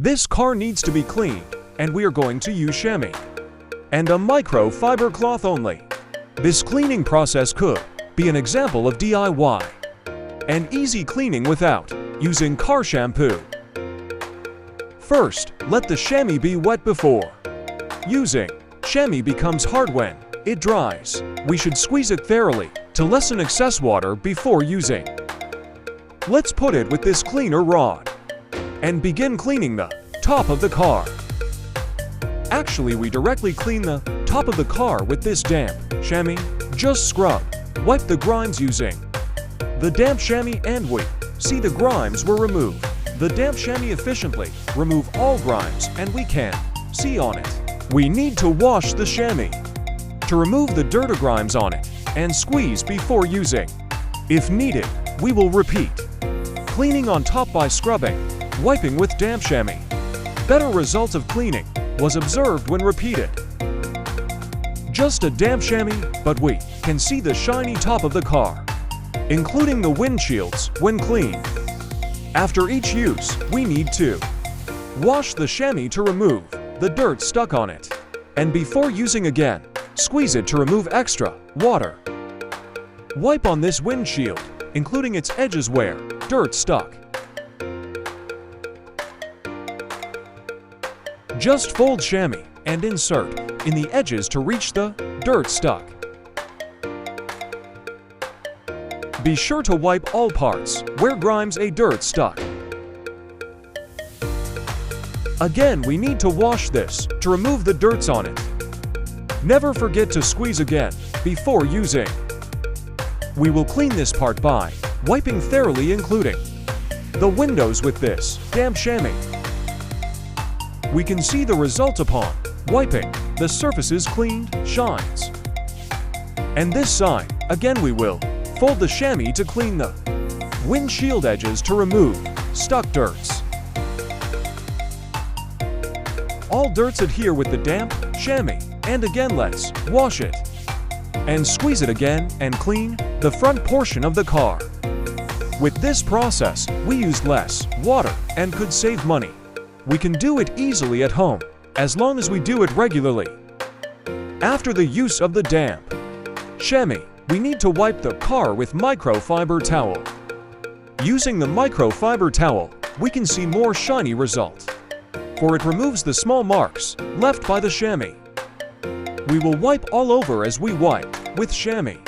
This car needs to be cleaned, and we are going to use chamois and a microfiber cloth only. This cleaning process could be an example of DIY and easy cleaning without using car shampoo. First, let the chamois be wet before using. Chamois becomes hard when it dries. We should squeeze it thoroughly to lessen excess water before using. Let's put it with this cleaner rod and begin cleaning the top of the car. Actually, we directly clean the top of the car with this damp chamois. Just scrub, wipe the grimes using the damp chamois, and we see the grimes were removed. The damp chamois efficiently remove all grimes, and we can see on it. We need to wash the chamois to remove the dirt or grimes on it and squeeze before using. If needed, we will repeat cleaning on top by scrubbing, wiping with damp chamois. Better results of cleaning was observed when repeated. Just a damp chamois, but we can see the shiny top of the car, including the windshields when cleaned. After each use, we need to wash the chamois to remove the dirt stuck on it, and before using again, squeeze it to remove extra water. Wipe on this windshield, including its edges where dirt stuck. Just fold chamois and insert in the edges to reach the dirt stuck. Be sure to wipe all parts where grimes or dirt stuck. Again, we need to wash this to remove the dirts on it. Never forget to squeeze again before using. We will clean this part by wiping thoroughly, including the windows with this damp chamois. We can see the result upon wiping. The surface is cleaned, shines. And this side, again we will fold the chamois to clean the windshield edges to remove stuck dirts. All dirts adhere with the damp chamois, and again let's wash it and squeeze it again and clean the front portion of the car. With this process, we used less water and could save money. We can do it easily at home, as long as we do it regularly. After the use of the damp chamois, we need to wipe the car with microfiber towel. Using the microfiber towel, we can see more shiny result, for it removes the small marks left by the chamois. We will wipe all over as we wipe with chamois.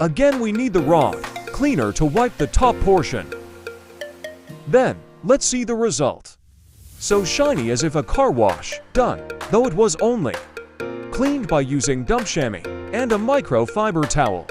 Again, we need the rod cleaner to wipe the top portion. Then, let's see the result. So shiny as if a car wash done, though it was only cleaned by using damp chamois and a microfiber towel.